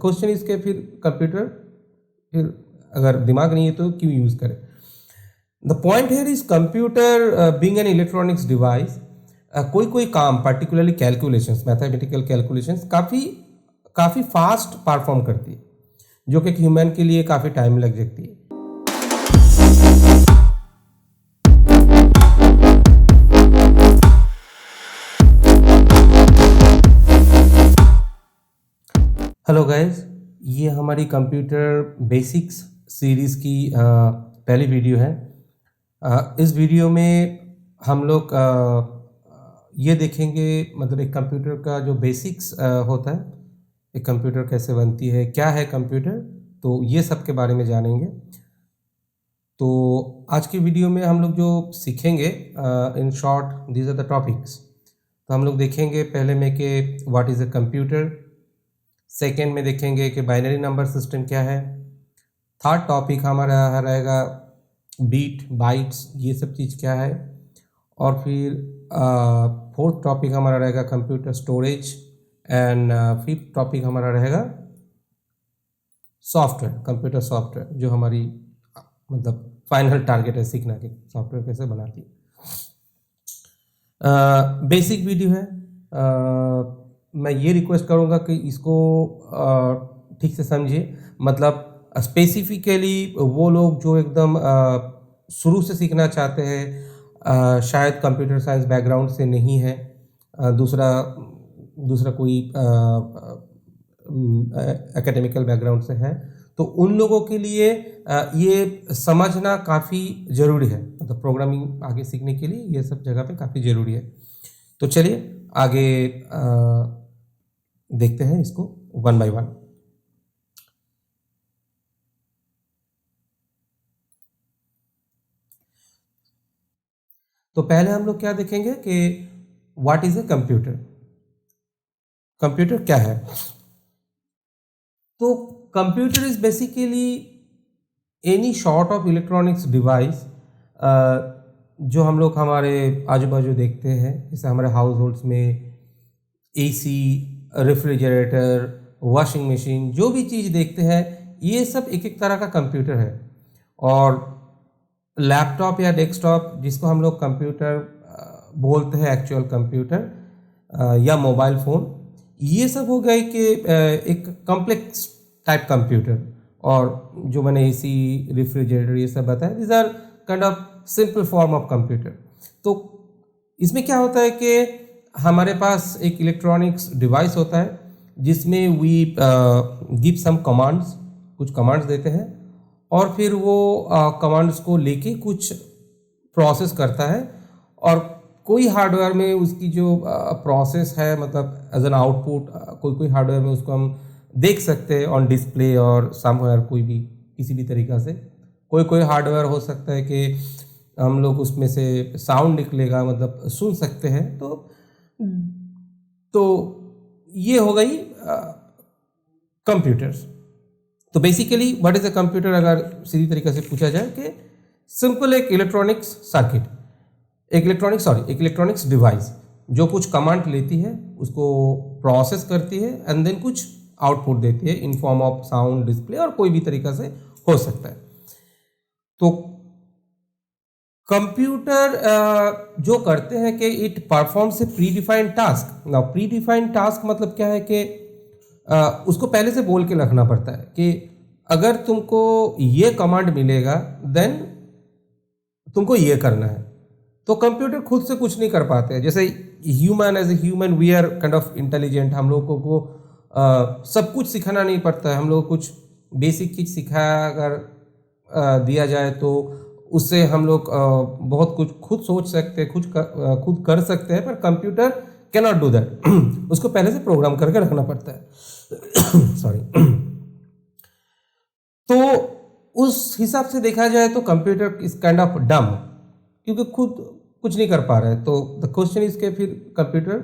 Question इसके फिर computer फिर अगर दिमाग नहीं है तो क्यों यूज़ करें। The point here is computer being an electronics device, कोई कोई काम पर्टिकुलरली कैलकुलेशंस, मैथमेटिकल कैलकुलेशंस काफ़ी फास्ट परफॉर्म करती है, जो कि ह्यूमन के लिए काफ़ी टाइम लग जाती है। हेलो गाइस, ये हमारी कंप्यूटर बेसिक्स सीरीज़ की पहली वीडियो है। इस वीडियो में हम लोग ये देखेंगे, मतलब एक कंप्यूटर का जो बेसिक्स होता है, एक कंप्यूटर कैसे बनती है, क्या है कंप्यूटर, तो ये सब के बारे में जानेंगे। तो आज की वीडियो में हम लोग जो सीखेंगे, in short these are the topics. तो हम लोग देखेंगे पहले में कि what is a computer, second में देखेंगे कि बाइनरी नंबर सिस्टम क्या है, थर्ड टॉपिक हमारा रहेगा बीट बाइट्स, ये सब चीज़ क्या है, और फिर फोर्थ टॉपिक हमारा रहेगा computer storage, and fifth topic हमारा रहेगा सॉफ्टवेयर, कंप्यूटर सॉफ्टवेयर, जो हमारी मतलब फाइनल टारगेट है सीखना कि सॉफ्टवेयर कैसे बनाती है। बेसिक वीडियो है। मैं ये रिक्वेस्ट करूँगा कि इसको ठीक से समझिए, मतलब स्पेसिफिकली वो लोग जो एकदम शुरू से सीखना चाहते हैं, शायद कंप्यूटर साइंस बैकग्राउंड से नहीं है, दूसरा कोई एकेडमिकल बैकग्राउंड से है, तो उन लोगों के लिए ये समझना काफ़ी ज़रूरी है, मतलब प्रोग्रामिंग आगे सीखने के लिए ये सब जगह पे काफ़ी ज़रूरी है। तो चलिए आगे देखते हैं इसको वन बाय वन। तो पहले हम लोग क्या देखेंगे कि what is a computer, computer क्या है। तो computer is basically any sort of electronics device जो हम लोग हमारे आजू बाजू देखते हैं, जैसे हमारे हाउस होल्ड्स में एसी, रेफ्रिजरेटर, वॉशिंग मशीन, जो भी चीज़ देखते हैं ये सब एक एक तरह का कंप्यूटर है। और लैपटॉप या डेस्कटॉप, जिसको हम लोग कंप्यूटर बोलते हैं, एक्चुअल कंप्यूटर या मोबाइल फ़ोन, ये सब हो गए कि एक कॉम्प्लेक्स टाइप कंप्यूटर। और जो मैंने एसी, रेफ्रिजरेटर ये सब बताया, this are kind of simple form of computer. तो इसमें क्या होता है कि हमारे पास एक इलेक्ट्रॉनिक्स डिवाइस होता है जिसमें वी गिव सम कमांड्स, कुछ कमांड्स देते हैं, और फिर वो कमांड्स को लेके कुछ प्रोसेस करता है, और कोई हार्डवेयर में उसकी जो प्रोसेस है, मतलब एज एन आउटपुट, कोई हार्डवेयर में उसको हम देख सकते हैं ऑन डिस्प्ले और समवेयर, कोई भी किसी भी तरीक़ा से। कोई हार्डवेयर हो सकता है कि हम लोग उसमें से साउंड निकलेगा, मतलब सुन सकते हैं। तो ये हो गई कंप्यूटर्स। तो basically what is a computer, अगर सीधी तरीके से पूछा जाए कि सिंपल एक इलेक्ट्रॉनिक्स सर्किट, एक इलेक्ट्रॉनिक्स डिवाइस जो कुछ कमांड लेती है, उसको प्रोसेस करती है, एंड देन कुछ आउटपुट देती है in form of sound, display, और कोई भी तरीका से हो सकता है। तो कंप्यूटर जो करते हैं कि it performs A pre defined task. Now pre defined task मतलब क्या है कि उसको पहले से बोल के रखना पड़ता है कि अगर तुमको ये कमांड मिलेगा देन तुमको ये करना है। तो कंप्यूटर खुद से कुछ नहीं कर पाते हैं। जैसे human, as a human we are kind of intelligent, हम लोगों को सब कुछ सिखाना नहीं पड़ता है। हम लोग कुछ बेसिक चीज़ सिखाया अगर दिया जाए तो उससे हम लोग बहुत कुछ खुद सोच सकते हैं, खुद कर सकते हैं, पर computer can not do that. उसको पहले से प्रोग्राम करके रखना पड़ता है। सॉरी। तो उस हिसाब से देखा जाए तो कंप्यूटर इज काइंड ऑफ डम, क्योंकि खुद कुछ नहीं कर पा रहा है। तो द क्वेश्चन इज के फिर कंप्यूटर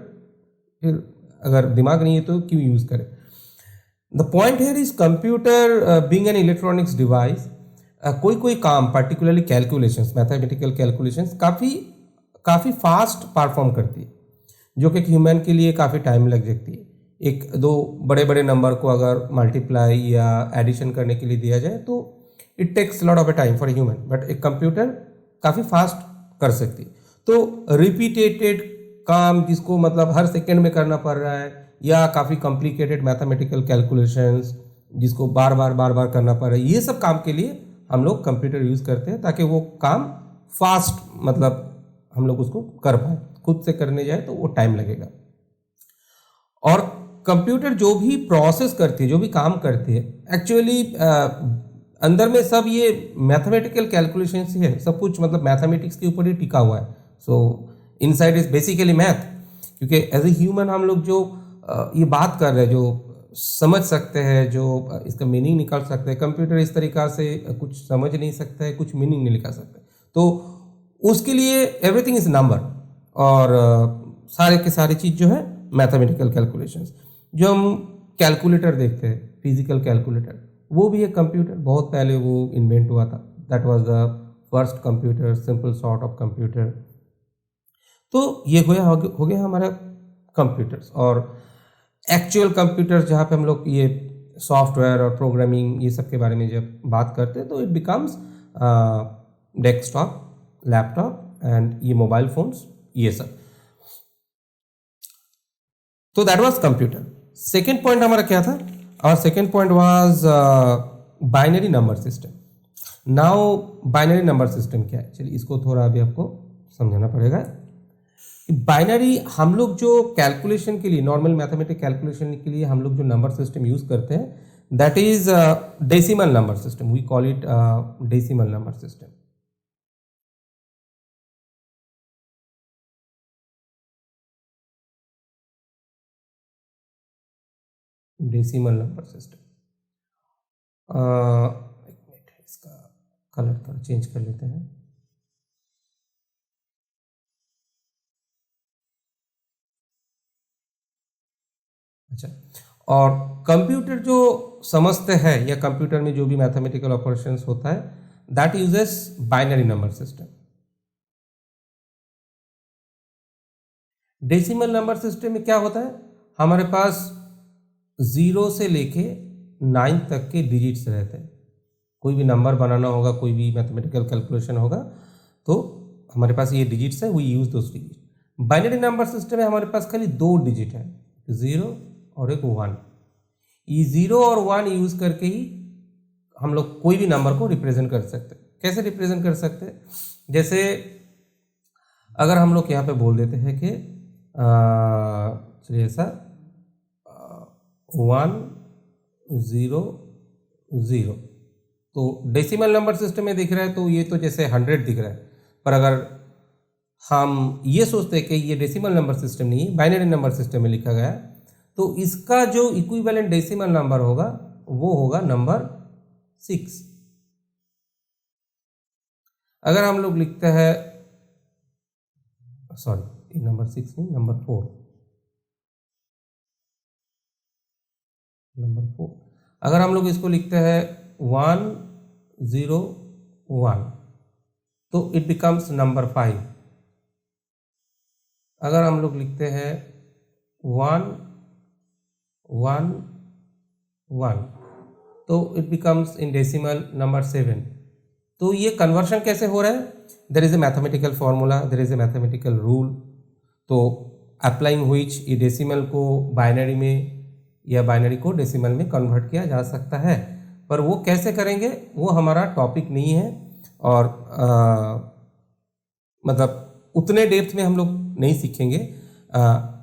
फिर अगर दिमाग नहीं है तो क्यों यूज़ करें। The point here is computer being an electronics device, कोई काम पर्टिकुलरली कैलकुलेशंस, मैथमेटिकल कैलकुलेशंस काफ़ी फास्ट परफॉर्म करती है, जो कि ह्यूमन के लिए काफ़ी टाइम लग जाती है। एक दो बड़े बड़े नंबर को अगर मल्टीप्लाई या एडिशन करने के लिए दिया जाए तो it takes lot of a time for human, but एक कंप्यूटर काफ़ी फास्ट कर सकती है। तो रिपीटेटेड काम जिसको मतलब हर सेकेंड में करना पड़ रहा है, या काफ़ी कॉम्प्लिकेटेड मैथमेटिकल कैलकुलेशंस जिसको बार बार करना पड़ रहा है, ये सब काम के लिए हम लोग कंप्यूटर यूज़ करते हैं ताकि वो काम फास्ट मतलब हम लोग उसको कर पाए। खुद से करने जाए तो वो टाइम लगेगा। और कंप्यूटर जो भी प्रोसेस करती है, जो भी काम करती है, एक्चुअली अंदर में सब ये मैथमेटिकल कैलकुलेशंस ही है, सब कुछ मतलब मैथमेटिक्स के ऊपर ही टिका हुआ है। सो इनसाइड इज बेसिकली मैथ, क्योंकि एज ए ह्यूमन हम लोग जो ये बात कर रहे हैं, जो समझ सकते हैं, जो इसका मीनिंग निकाल सकते हैं, कंप्यूटर इस तरीक़ा से कुछ समझ नहीं सकता है, कुछ मीनिंग नहीं निकाल सकता। तो उसके लिए एवरीथिंग इज नंबर, और सारे के सारी चीज़ जो है मैथमेटिकल कैलकुलेशंस। जो हम कैलकुलेटर देखते हैं, फिजिकल कैलकुलेटर, वो भी एक कंप्यूटर, बहुत पहले वो इन्वेंट हुआ था। That was the first computer, simple sort of computer. तो ये हो गया हमारा कंप्यूटर्स। और एक्चुअल कंप्यूटर जहाँ पे हम लोग ये सॉफ्टवेयर और प्रोग्रामिंग ये सब के बारे में जब बात करते हैं, तो it becomes desktop, laptop and ये मोबाइल फोन्स, ये सब। तो that was computer. Second point हमारा क्या था? और second point was binary number system. Now binary number system क्या है, चलिए इसको थोड़ा अभी आपको समझाना पड़ेगा। बाइनरी हम लोग जो कैलकुलेशन के लिए, नॉर्मल मैथमेटिक कैलकुलेशन के लिए हम लोग जो नंबर सिस्टम यूज करते हैं, that is decimal number system. We call it decimal number system. Decimal number system. एक मिनट, इसका कलर थोड़ा चेंज कर लेते हैं। अच्छा, और कंप्यूटर जो समझते हैं, या कंप्यूटर में जो भी मैथमेटिकल ऑपरेशंस होता है, that uses binary number system. Decimal number system में क्या होता है, हमारे पास 0 से लेके 9 तक के डिजिट्स रहते हैं। कोई भी नंबर बनाना होगा, कोई भी मैथमेटिकल कैलकुलेशन होगा, तो हमारे पास ये डिजिट्स है, we use those digit. Binary number system में हमारे पास खाली 2 डिजिट है, 0 और एक 1। ये 0 और 1 यूज करके ही हम लोग कोई भी नंबर को रिप्रेजेंट कर सकते हैं। कैसे रिप्रेजेंट कर सकते हैं? जैसे अगर हम लोग यहाँ पे बोल देते हैं कि चलिए ऐसा 1 0 0, तो डेसिमल नंबर सिस्टम में दिख रहा है, तो ये तो जैसे 100 दिख रहा है। पर अगर हम ये सोचते हैं कि ये डेसिमल नंबर सिस्टम नहीं है, बाइनरी नंबर सिस्टम में लिखा गया है, तो इसका जो इक्विवेलेंट डेसिमल नंबर होगा वो होगा नंबर 6। अगर हम लोग लिखते हैं, सॉरी नंबर 6 नहीं, नंबर 4, नंबर 4। अगर हम लोग इसको लिखते हैं 1 0 1, तो इट बिकम्स नंबर 5। अगर हम लोग लिखते हैं 1 1 1, तो it becomes in decimal number 7। तो ये कन्वर्शन कैसे हो रहा है? There is a mathematical formula, there is a mathematical rule, तो अप्लाइंग व्हिच ये डेसिमल को बाइनरी में या बाइनरी को डेसिमल में कन्वर्ट किया जा सकता है। पर वो कैसे करेंगे वो हमारा टॉपिक नहीं है, और मतलब उतने डेप्थ में हम लोग नहीं सीखेंगे।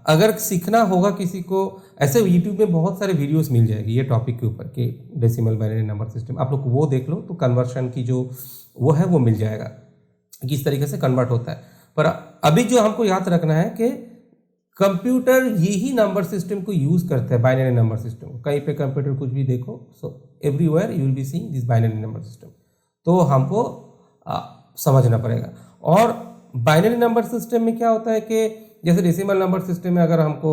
अगर सीखना होगा किसी को, ऐसे यूट्यूब में बहुत सारे वीडियोस मिल जाएगी ये टॉपिक के ऊपर कि डेसिमल बाइनरी नंबर सिस्टम, आप लोग वो देख लो, तो कन्वर्शन की जो वो है वो मिल जाएगा, किस तरीके से कन्वर्ट होता है। पर अभी जो हमको याद रखना है कि कंप्यूटर यही नंबर सिस्टम को यूज करते हैं, बाइनरी नंबर सिस्टम। कहीं पे कंप्यूटर कुछ भी देखो, so everywhere you will be seeing this binary number system. तो हमको समझना पड़ेगा। और बाइनरी नंबर सिस्टम में क्या होता है कि जैसे डेसिमल नंबर सिस्टम में अगर हमको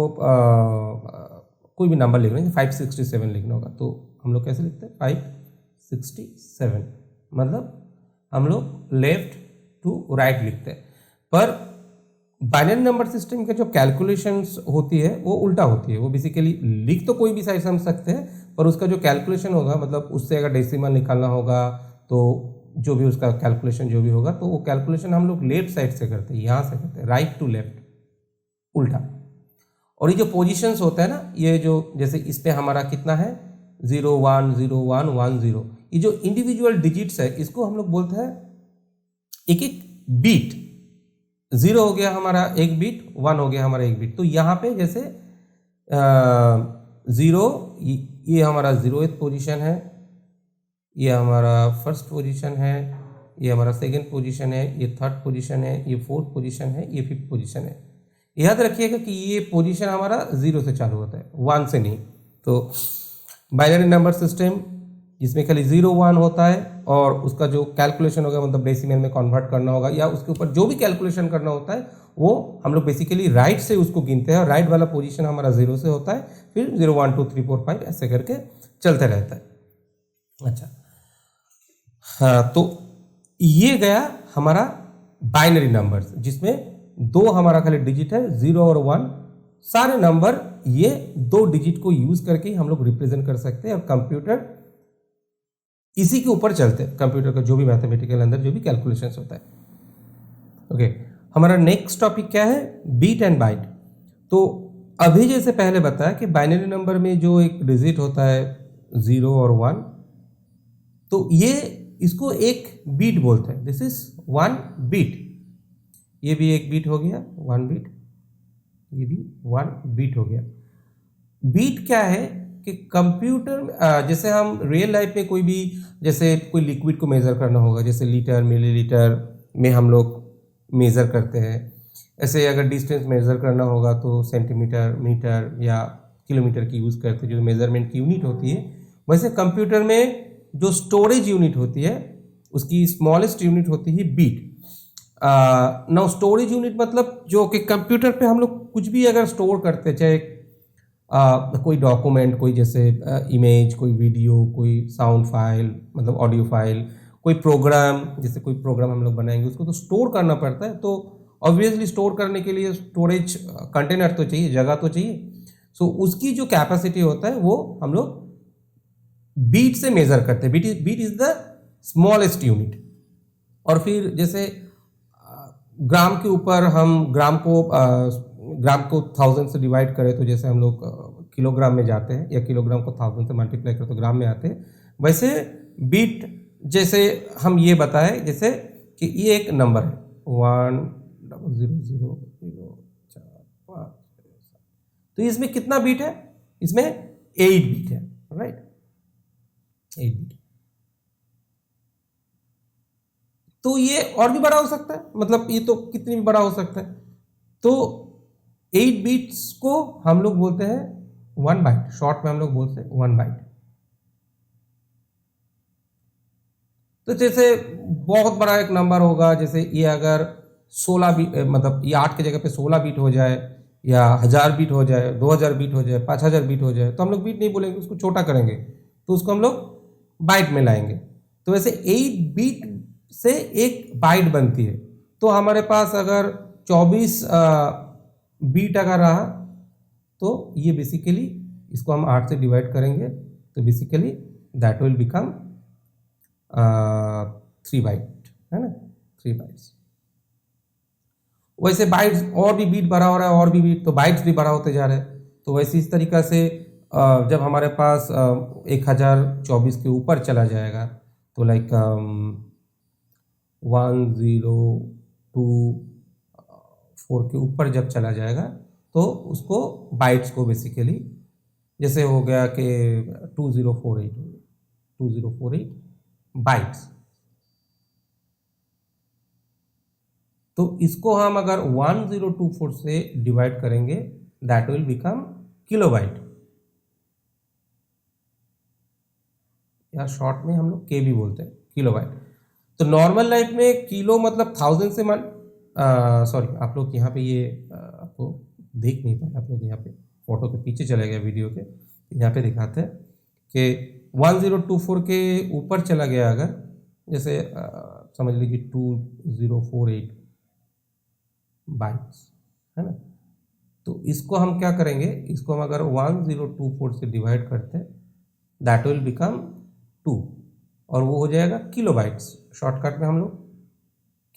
कोई भी नंबर लिखना है, 567 लिखना होगा, तो हम लोग कैसे लिखते हैं? 567, मतलब हम लोग लेफ्ट टू राइट लिखते हैं। पर बाइनरी नंबर सिस्टम के जो कैलकुलेशंस होती है वो उल्टा होती है। वो बेसिकली लिख तो कोई भी साइड समझ सकते हैं, पर उसका जो कैलकुलेशन होगा, मतलब उससे अगर डेसिमल निकालना होगा तो जो भी उसका कैलकुलेशन जो भी होगा, तो वो कैलकुलेशन हम लोग लेफ्ट साइड से करते हैं, यहाँ से करते हैं, राइट टू लेफ्ट, उल्टा। और ये जो पोजीशंस होता है ना, ये जो जैसे इस पे हमारा कितना है 0 1 0 1 1 0, ये जो इंडिविजुअल डिजिट्स है इसको हम लोग बोलते हैं एक एक बीट। 0 हो गया हमारा एक बीट, 1 हो गया हमारा एक बीट। तो यहाँ पे जैसे 0, ये हमारा 0th पोजीशन है, ये हमारा फर्स्ट पोजीशन है, ये हमारा सेकंड पोजीशन है, ये थर्ड पोजीशन है, ये फोर्थ पोजीशन है, ये फिफ्थ पोजीशन है। याद रखिएगा कि ये पोजीशन हमारा 0 से चालू होता है, 1 से नहीं। तो बाइनरी नंबर सिस्टम जिसमें खाली 0 1 होता है, और उसका जो कैलकुलेशन होगा, मतलब डेसिमल में कन्वर्ट करना होगा या उसके ऊपर जो भी कैलकुलेशन करना होता है, वो हम लोग बेसिकली राइट से उसको गिनते हैं। और राइट वाला पोजीशन हमारा 0 से होता है, फिर 0 1 2 3 4 5 ऐसे करके चलते रहता है। अच्छा, हाँ, तो ये गया हमारा बाइनरी नंबर्स, जिसमें 2 हमारा खाली डिजिट है, 0 और 1। सारे नंबर ये 2 डिजिट को यूज करके ही हम लोग रिप्रेजेंट कर सकते हैं, और कंप्यूटर इसी के ऊपर चलते हैं। कंप्यूटर का जो भी मैथमेटिकल अंदर जो भी कैलकुलेशंस होता है। ओके, हमारा नेक्स्ट टॉपिक क्या है, बीट एंड बाइट। तो अभी जैसे पहले बताया कि बाइनरी नंबर में जो एक डिजिट होता है 0 और 1, तो ये इसको एक बीट बोलते हैं। This is 1 bit. ये भी एक बीट हो गया, 1 बीट, ये भी 1 बीट हो गया। बीट क्या है कि कंप्यूटर, जैसे हम रियल लाइफ में कोई भी, जैसे कोई लिक्विड को मेज़र करना होगा, जैसे लीटर मिलीलीटर में हम लोग मेज़र करते हैं। ऐसे अगर डिस्टेंस मेज़र करना होगा तो सेंटीमीटर, मीटर या किलोमीटर की यूज़ करते हैं, जो मेज़रमेंट की यूनिट होती है। वैसे कंप्यूटर में जो स्टोरेज यूनिट होती है, उसकी स्मॉलेस्ट यूनिट होती है बीट। नाउ स्टोरेज यूनिट मतलब जो कि कंप्यूटर पे हम लोग कुछ भी अगर स्टोर करते हैं, चाहे कोई डॉक्यूमेंट, कोई जैसे इमेज, कोई वीडियो, कोई साउंड फाइल, मतलब ऑडियो फाइल, कोई प्रोग्राम, जैसे कोई प्रोग्राम हम लोग बनाएंगे, उसको तो स्टोर करना पड़ता है। तो ऑब्वियसली स्टोर करने के लिए स्टोरेज कंटेनर तो चाहिए, जगह तो चाहिए। सो उसकी जो कैपेसिटी होता है वो हम लोग बीट से मेजर करते हैं। Bit is the smallest unit. और फिर जैसे ग्राम के ऊपर हम ग्राम को 1000 से डिवाइड करें, तो जैसे हम लोग किलोग्राम में जाते हैं, या किलोग्राम को 1000 से मल्टीप्लाई करें तो ग्राम में आते हैं। वैसे बीट जैसे हम ये बताएं, जैसे कि ये एक नंबर है 1 0 0 0 4 5 6 7, तो इसमें कितना बीट है, इसमें 8 बीट है, राइट, 8 बीट। तो ये और भी बड़ा हो सकता है, मतलब ये तो कितनी भी बड़ा हो सकता है। तो 8 बीट्स को हम लोग बोलते हैं 1 बाइट, शॉर्ट में हम लोग बोलते हैं 1 बाइट। तो जैसे बहुत बड़ा एक नंबर होगा, जैसे ये अगर 16 बीट, मतलब ये 8 की जगह पे 16 बीट हो जाए, या 1000 बीट हो जाए, 2000 बीट हो जाए, 5000 बीट हो जाए, तो हम लोग बीट नहीं बोलेंगे, उसको छोटा करेंगे, तो उसको हम लोग बाइट में लाएंगे। तो वैसे 8 बीट से एक बाइट बनती है। तो हमारे पास अगर 24 बीट अगर रहा, तो ये बेसिकली इसको हम 8 से डिवाइड करेंगे, तो basically that will become 3 byte, है ना, 3 बाइट्स। वैसे बाइट्स और भी बीट बढ़ा हो रहा है, और भी बीट, तो बाइट्स भी बढ़ा होते जा रहे हैं। तो वैसे इस तरीक़ा से जब हमारे पास 1024 के ऊपर चला जाएगा, तो लाइक 1 0 2 4 के ऊपर जब चला जाएगा, तो उसको बाइट्स को बेसिकली, जैसे हो गया कि 2048 बाइट्स। तो इसको हम अगर 1024 से डिवाइड करेंगे, दैट विल बिकम किलोबाइट, या शॉर्ट में हम लोग के भी बोलते हैं, किलोबाइट। तो नॉर्मल लाइफ में किलो मतलब 1000 से सॉरी, आप लोग यहाँ पे ये आपको देख नहीं पाए, आप लोग यहाँ पे फोटो के पीछे चले गए वीडियो के, यहाँ पे दिखाते हैं कि 1024 के ऊपर चला गया अगर, जैसे समझ लीजिए 2048 बाइट्स, है ना। तो इसको हम क्या करेंगे, इसको हम अगर 1024 से डिवाइड करते हैं दैट विल बिकम 2 और वो हो जाएगा किलोबाइट्स, शॉर्टकट में हम लोग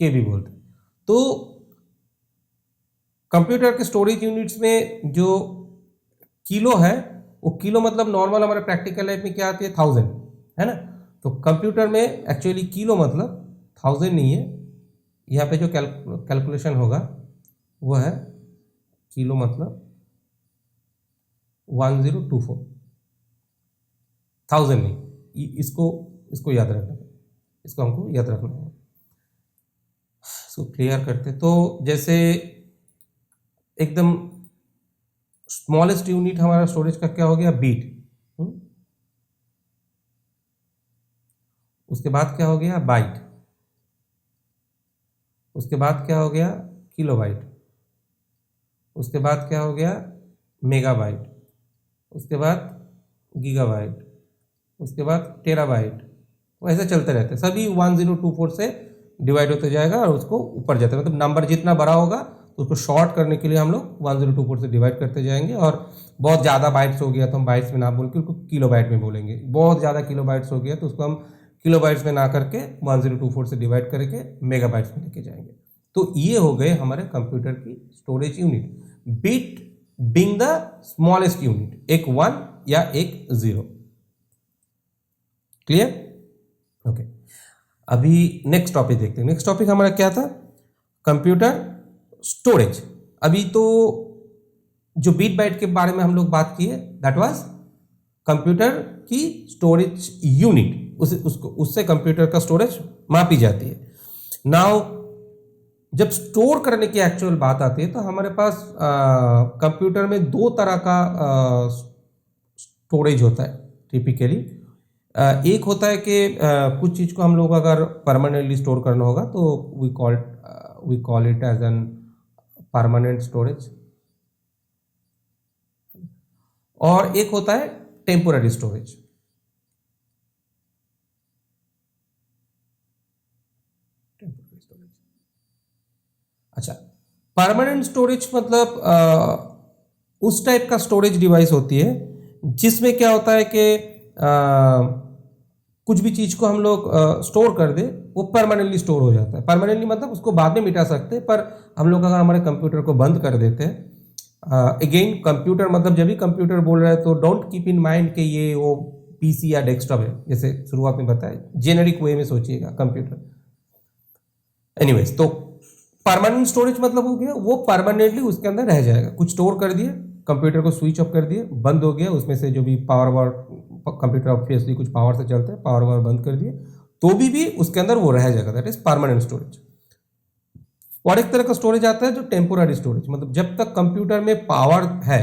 के भी बोलते हैं। तो कंप्यूटर के स्टोरेज यूनिट्स में जो किलो है, वो किलो मतलब नॉर्मल हमारे प्रैक्टिकल लाइफ में क्या आती है 1000, है ना। तो कंप्यूटर में एक्चुअली किलो मतलब 1000 नहीं है, यहाँ पे जो कैलकुलेशन होगा वो है किलो मतलब 1024, 1000 नहीं। इसको याद रखना, इसको हमको याद रखना है। इसको क्लियर करते तो जैसे एकदम स्मॉलेस्ट यूनिट हमारा स्टोरेज का क्या हो गया, बीट। उसके बाद क्या हो गया, बाइट। उसके बाद क्या हो गया, किलोबाइट। उसके बाद क्या हो गया, मेगाबाइट। उसके बाद गीगाबाइट। उसके बाद टेराबाइट। तो ऐसे चलते रहते हैं, सभी 1024 से डिवाइड होते जाएगा और उसको ऊपर जाता है। मतलब नंबर जितना बड़ा होगा तो उसको शॉर्ट करने के लिए हम लोग 1024 से डिवाइड करते जाएंगे। और बहुत ज़्यादा बाइट्स हो गया तो हम बाइट्स में ना बोल के उसको किलोबाइट में बोलेंगे। बहुत ज़्यादा किलोबाइट्स हो गया तो उसको हम किलोबाइट्स में ना करके 1024 से डिवाइड करके मेगाबाइट्स में लेके जाएंगे। तो ये हो गए हमारे कंप्यूटर की storage unit, bit being the smallest unit, एक 1 या एक 0। क्लियर? ओके, अभी नेक्स्ट टॉपिक देखते हैं। नेक्स्ट टॉपिक हमारा क्या था, कंप्यूटर स्टोरेज। अभी तो जो बीट बाइट के बारे में हम लोग बात किए दैट वाज कंप्यूटर की स्टोरेज यूनिट, उससे कंप्यूटर का स्टोरेज मापी जाती है। नाउ जब स्टोर करने की एक्चुअल बात आती है तो हमारे पास कंप्यूटर में दो तरह का स्टोरेज होता है टिपिकली। एक होता है कि कुछ चीज़ को हम लोग अगर परमानेंटली स्टोर करना होगा तो we call it as an permanent storage, और एक होता है टेम्पोररी स्टोरेज। अच्छा, परमानेंट स्टोरेज मतलब उस टाइप का स्टोरेज डिवाइस होती है जिसमें क्या होता है कि कुछ भी चीज़ को हम लोग स्टोर कर दे वो परमानेंटली स्टोर हो जाता है। परमानेंटली मतलब उसको बाद में मिटा सकते हैं, पर हम लोग अगर हमारे कंप्यूटर को बंद कर देते हैं, अगेन कंप्यूटर मतलब जब भी कंप्यूटर बोल रहे हैं तो डोंट कीप इन माइंड कि ये वो पीसी या डेस्कटॉप है, जैसे शुरुआत में बताया, जेनेरिक वे में सोचिएगा कंप्यूटर। एनीवेज, तो परमानेंट स्टोरेज मतलब हो गया वो परमानेंटली उसके अंदर रह जाएगा। कुछ स्टोर कर दिए, कंप्यूटर को स्विच ऑफ कर दिए, बंद हो गया, उसमें से जो भी पावर कंप्यूटर ऑब्वियसली कुछ पावर से चलते हैं, पावर बंद कर दिए तो भी उसके अंदर वो रह जाएगा, दैट इज परमानेंट स्टोरेज। और एक तरह का स्टोरेज आता है जो टेम्पोररी स्टोरेज, मतलब जब तक कंप्यूटर में पावर है,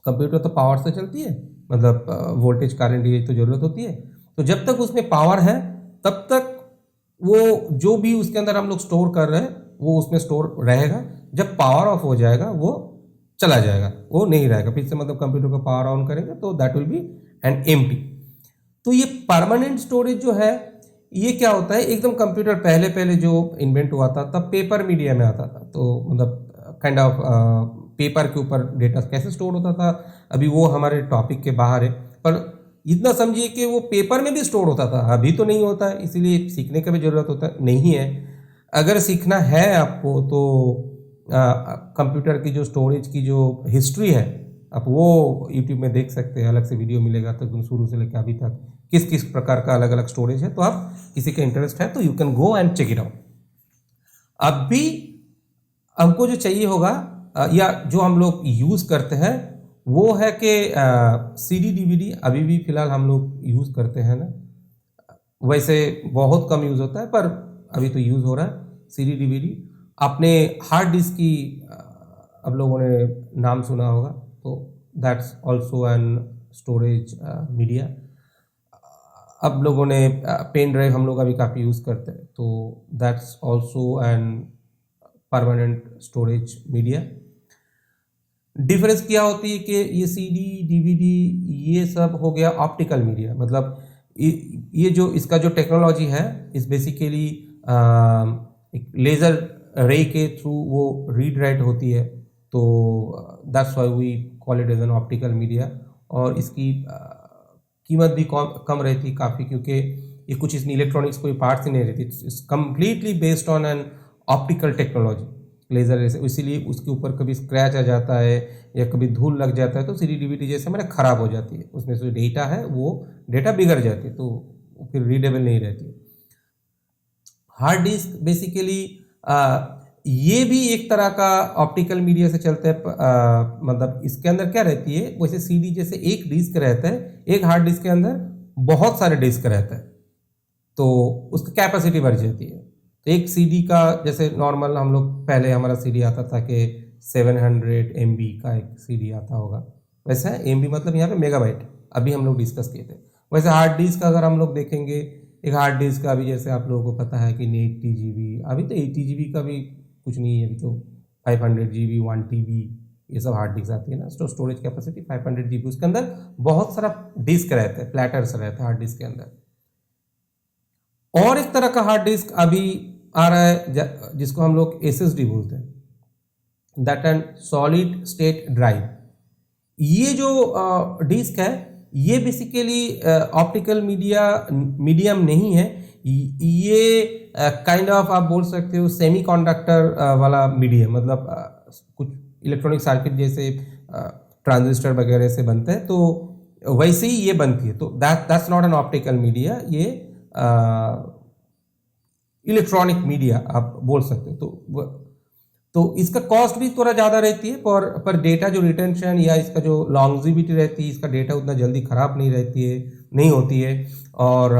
कंप्यूटर तो पावर से चलती है, मतलब वोल्टेज करंट ये तो जरूरत होती है, तो जब तक उसमें पावर है तब तक वो जो भी उसके अंदर हम लोग स्टोर कर रहे हैं वो उसमें स्टोर रहेगा। जब पावर ऑफ हो जाएगा वो चला जाएगा, वो नहीं रहेगा फिर से, मतलब कंप्यूटर को पावर ऑन करेंगे तो that will be an empty. तो ये परमानेंट स्टोरेज जो है ये क्या होता है, एकदम कंप्यूटर पहले पहले जो इन्वेंट हुआ था तब पेपर मीडिया में आता था, तो मतलब काइंड ऑफ पेपर के ऊपर डेटा कैसे स्टोर होता था, अभी वो हमारे टॉपिक के बाहर है, पर इतना समझिए कि वो पेपर में भी स्टोर होता था, अभी तो नहीं होता है, इसीलिए सीखने का भी जरूरत होता नहीं है। अगर सीखना है आपको तो कंप्यूटर की जो स्टोरेज की जो हिस्ट्री है आप वो यूट्यूब में देख सकते हैं, अलग से वीडियो मिलेगा, तो एकदम शुरू से लेकर अभी तक किस किस प्रकार का अलग अलग स्टोरेज है, तो आप किसी का इंटरेस्ट है तो you can go and check it out. अब भी हमको जो चाहिए होगा या जो हम लोग यूज़ करते हैं वो है कि CD DVD अभी भी फिलहाल हम लोग यूज़ करते हैं ना, वैसे बहुत कम यूज़ होता है पर अभी तो यूज़ हो रहा है CD DVD। अपने हार्ड डिस्क की अब लोगों ने नाम सुना होगा, तो that's also an storage media. अब लोगों ने पेन ड्राइव हम लोग अभी काफ़ी यूज़ करते हैं, तो that's also an permanent storage media. Difference क्या होती है कि ये CD DVD ये सब हो गया ऑप्टिकल मीडिया, मतलब ये जो इसका जो टेक्नोलॉजी है इस बेसिकली एक लेज़र रे के थ्रू वो रीड राइट होती है, तो that's why we call it as an optical media. और इसकी कीमत भी कम रहती काफ़ी, क्योंकि ये कुछ इसमें इलेक्ट्रॉनिक्स कोई पार्ट्स ही नहीं रहती। It's completely based on an optical technology, laser जैसे। इसीलिए उसके ऊपर कभी स्क्रैच आ जाता है या कभी धूल लग जाता है तो सीडी डीवीडी जैसे हमारे ख़राब हो जाती है, उसमें जो डेटा है वो डेटा बिगड़ जाती है, तो फिर रीडेबल नहीं रहती। हार्ड डिस्क बेसिकली ये भी एक तरह का ऑप्टिकल मीडिया से चलता है। मतलब इसके अंदर क्या रहती है, वैसे सीडी जैसे एक डिस्क रहता है, एक हार्ड डिस्क के अंदर बहुत सारे डिस्क रहता है, तो उसकी कैपेसिटी बढ़ जाती है। तो एक सीडी का जैसे नॉर्मल हम लोग पहले हमारा सीडी आता था कि 700 MB का एक सीडी आता होगा, वैसा MB मतलब यहाँ पे मेगाबाइट, अभी हम लोग डिस्कस किए थे। वैसे हार्ड डिस्क अगर हम लोग देखेंगे, एक हार्ड डिस्क का भी जैसे आप लोगों को पता है कि 80 GB, अभी तो 80 GB का भी कुछ नहीं है, अभी तो 500 GB 1 TB ये सब हार्ड डिस्क आती है ना। तो स्टोरेज कैपेसिटी 500 GB, उसके अंदर बहुत सारा डिस्क रहता है, प्लेटर्स रहते हैं हार्ड डिस्क के अंदर। और एक तरह का हार्ड डिस्क अभी आ रहा है जिसको हम लोग SSD बोलते हैं, that and solid state drive. ये जो डिस्क है ये बेसिकली ऑप्टिकल मीडियम नहीं है, ये काइंड ऑफ आप बोल सकते हो सेमीकंडक्टर वाला मीडियम, मतलब कुछ इलेक्ट्रॉनिक सर्किट जैसे ट्रांजिस्टर वगैरह से बनते हैं, तो वैसे ही ये बनती है। तो that's not an optical media, ये इलेक्ट्रॉनिक मीडिया आप बोल सकते हो। तो इसका कॉस्ट भी थोड़ा ज़्यादा रहती है, पर डेटा जो रिटेंशन या इसका जो लॉन्जिविटी रहती है, इसका डेटा उतना जल्दी ख़राब नहीं होती है। और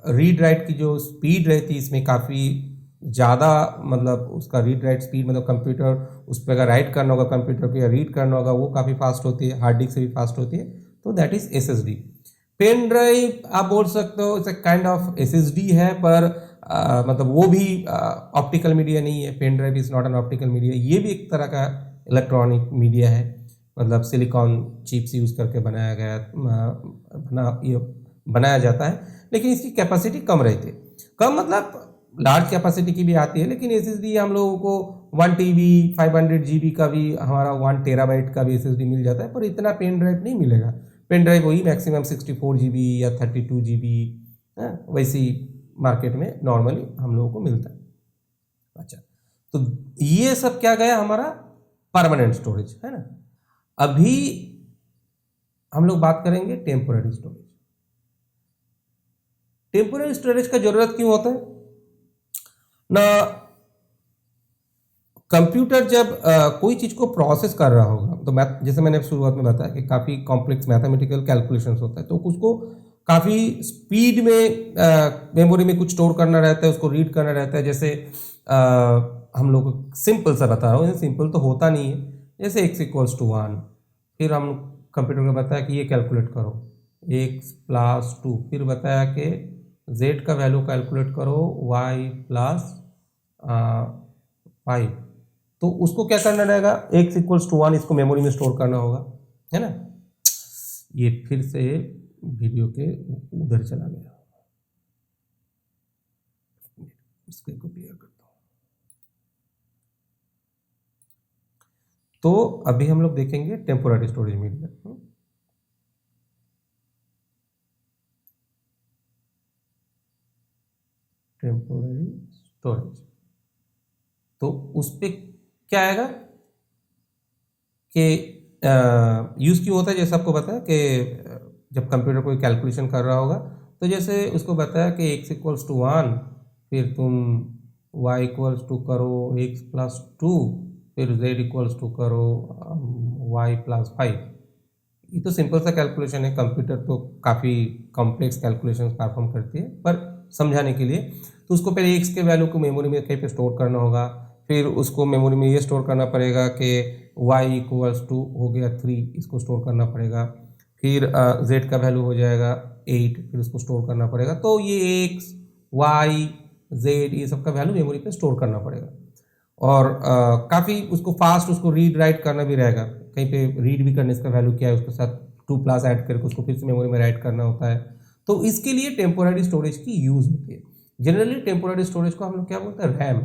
रीड राइट की जो स्पीड रहती है इसमें काफ़ी ज़्यादा, मतलब उसका रीड राइट स्पीड, मतलब कंप्यूटर उस पर अगर राइट करना होगा कंप्यूटर पे या रीड करना होगा वो काफ़ी फास्ट होती है, हार्ड डिस्क से भी फास्ट होती है। तो that is SSD। Pen drive आप बोल सकते हो it's a kind of SSD है, पर मतलब वो भी ऑप्टिकल मीडिया नहीं है। Pen drive is not an optical media, ये भी एक तरह का इलेक्ट्रॉनिक मीडिया है, मतलब सिलिकॉन चिप्स यूज़ करके बनाया जाता है, लेकिन इसकी कैपेसिटी कम रहती है। कम मतलब लार्ज कैपेसिटी की भी आती है, लेकिन SSD हम लोगों को 1 TB 500 GB का भी, हमारा 1 TB का भी SSD मिल जाता है, पर इतना पेन ड्राइव नहीं मिलेगा। पेन ड्राइव वही मैक्सिमम 64 GB या 32 GB वैसी मार्केट में नॉर्मली हम लोगों को मिलता है। अच्छा, तो ये सब क्या गया हमारा परमानेंट स्टोरेज, है ना। अभी हम लोग बात करेंगे टेम्पोररी स्टोरेज। टेम्पोररी स्टोरेज का जरूरत क्यों होता है ना, कंप्यूटर जब कोई चीज़ को प्रोसेस कर रहा होगा, तो जैसे मैंने शुरुआत में बताया कि काफ़ी कॉम्प्लेक्स मैथमेटिकल कैलकुलेशंस होता है, तो उसको काफ़ी स्पीड में मेमोरी में कुछ स्टोर करना रहता है, उसको रीड करना रहता है। जैसे हम लोग सिंपल सा बता रहा हूँ, सिंपल तो होता नहीं है, जैसे x = 1, फिर हम कंप्यूटर को बताया कि ये कैलकुलेट करो x + 2, फिर बताया कि z का वैल्यू कैलकुलेट करो y + 5, तो उसको क्या करना रहेगा, x = 1 इसको मेमोरी में स्टोर करना होगा, है ना। ये फिर से वीडियो के उधर चला गया, इसको क्लियर करता हूँ। तो अभी हम लोग देखेंगे temporary storage media. Temporary storage, तो उस पर क्या आएगा कि यूज़ क्यों होता है। जैसे आपको बताया कि जब कंप्यूटर कोई कैलकुलेशन कर रहा होगा, तो जैसे उसको बताया कि x = 1, फिर तुम y = करो x + 2, फिर z = करो y + 5। ये तो सिंपल सा कैलकुलेशन है, कंप्यूटर तो काफ़ी कॉम्प्लेक्स कैलकुलेशंस परफॉर्म करती है, पर समझाने के लिए तो उसको पहले x के वैल्यू को मेमोरी में कहीं पे स्टोर करना होगा, फिर उसको मेमोरी में ये स्टोर करना पड़ेगा कि y = हो गया 3, इसको स्टोर करना पड़ेगा, फिर z का वैल्यू हो जाएगा 8, फिर उसको स्टोर करना पड़ेगा। तो ये x y z ये सब का वैल्यू मेमोरी पे स्टोर करना पड़ेगा, और काफ़ी उसको फास्ट उसको रीड राइट करना भी रहेगा, कहीं पे रीड भी करने इसका वैल्यू क्या है उसके साथ 2+ ऐड करके उसको फिर से मेमोरी में राइट करना होता है। तो इसके लिए टेम्पोररी स्टोरेज की यूज़ होती है। जनरली टेम्पोररी स्टोरेज को हम लोग क्या बोलते हैं, रैम।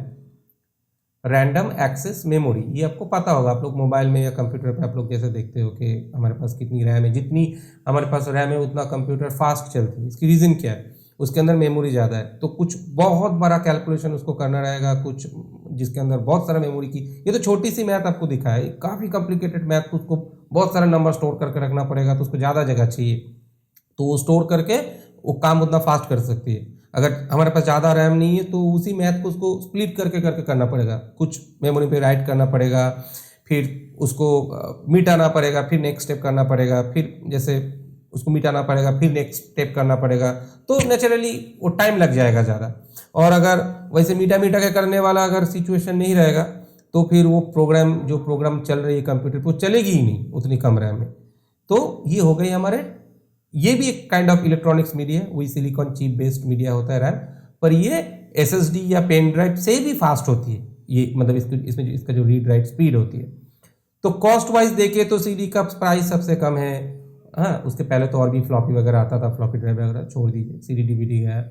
Random access memory. ये आपको पता होगा, आप लोग मोबाइल में या कंप्यूटर पे आप लोग जैसे देखते हो कि हमारे पास कितनी रैम है, जितनी हमारे पास रैम है उतना कंप्यूटर फास्ट चलती है। इसकी रीज़न क्या है? उसके अंदर मेमोरी ज़्यादा है, तो कुछ बहुत बड़ा कैलकुलेशन उसको करना रहेगा, कुछ जिसके अंदर बहुत सारा मेमोरी की। ये तो छोटी सी मैथ आपको दिखा है, काफ़ी कॉम्प्लिकेटेड मैथ, उसको बहुत सारा नंबर स्टोर करके रखना पड़ेगा, तो उसको ज़्यादा जगह चाहिए, तो वो स्टोर करके वो काम उतना फास्ट कर सकती है। अगर हमारे पास ज़्यादा रैम नहीं है तो उसी मैथ को उसको स्प्लिट करके करके करना पड़ेगा, कुछ मेमोरी पे राइट करना पड़ेगा, फिर उसको मिटाना पड़ेगा, फिर नेक्स्ट स्टेप करना पड़ेगा, फिर जैसे उसको मिटाना पड़ेगा, फिर नेक्स्ट स्टेप करना पड़ेगा, तो नेचुरली वो टाइम लग जाएगा ज़्यादा। और अगर वैसे मीटा मीटा के करने वाला अगर सिचुएशन नहीं रहेगा तो फिर वो प्रोग्राम जो प्रोग्राम चल रही है कंप्यूटर पर वो चलेगी ही नहीं उतनी कम रैम में। तो ये हो गई हमारे, ये भी एक काइंड ऑफ इलेक्ट्रॉनिक्स मीडिया है, वही सिलिकॉन चिप बेस्ड मीडिया होता है रैम, पर ये एसएसडी या पेन ड्राइव से भी फास्ट होती है, ये मतलब इसमें इसका जो रीड राइट स्पीड होती है। तो कॉस्ट वाइज देखे तो सीडी का प्राइस सबसे कम है। हाँ, उसके पहले तो और भी फ्लॉपी वगैरह आता था, फ्लॉपी ड्राइव वगैरह छोड़ दीजिए, सीडी डीवीडी है।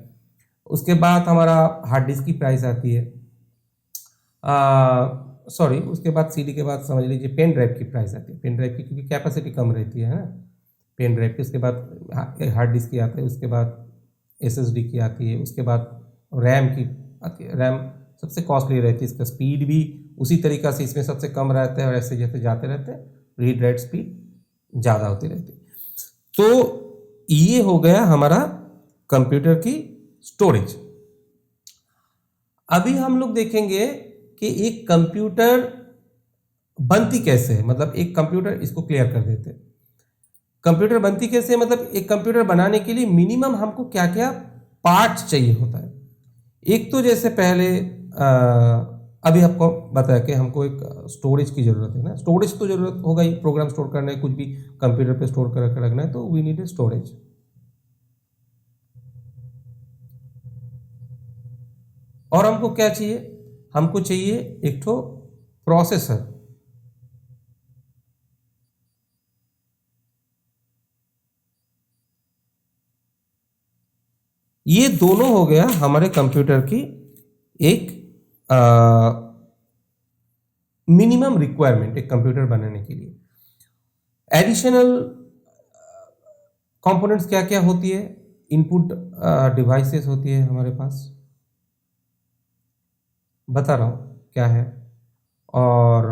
उसके बाद हमारा हार्ड डिस्क की प्राइस आती है, सॉरी उसके बाद सीडी के बाद समझ लीजिए पेन ड्राइव की प्राइस आती है। पेन ड्राइव की क्योंकि कैपेसिटी कम रहती है ना, पेन ड्राइव की। उसके बाद हार्ड डिस्क की आती है, उसके बाद एसएसडी की आती है, उसके बाद रैम की आती है। रैम सबसे कॉस्टली रहती है, इसका स्पीड भी उसी तरीका से इसमें सबसे कम रहता है, और ऐसे जैसे जाते रहते हैं रीड राइट स्पीड ज़्यादा होती रहती है। तो ये हो गया हमारा कंप्यूटर की स्टोरेज। अभी हम लोग देखेंगे कि एक कंप्यूटर बनती कैसे है, मतलब एक कंप्यूटर, इसको क्लियर कर देते हैं। कंप्यूटर बनती कैसे है, मतलब एक कंप्यूटर बनाने के लिए मिनिमम हमको क्या क्या पार्ट्स चाहिए होता है। एक तो जैसे पहले अभी आपको बताया कि हमको एक स्टोरेज की ज़रूरत है ना, स्टोरेज तो ज़रूरत होगा ही, प्रोग्राम स्टोर करना है, कुछ भी कंप्यूटर पे स्टोर कर रखना है, तो वी नीड ए स्टोरेज। और हमको क्या चाहिए, हमको चाहिए एक तो प्रोसेसर। ये दोनों हो गया हमारे कंप्यूटर की एक मिनिमम रिक्वायरमेंट एक कंप्यूटर बनाने के लिए। एडिशनल कंपोनेंट्स क्या क्या होती है, इनपुट डिवाइसेस होती है हमारे पास, बता रहा हूँ क्या है, और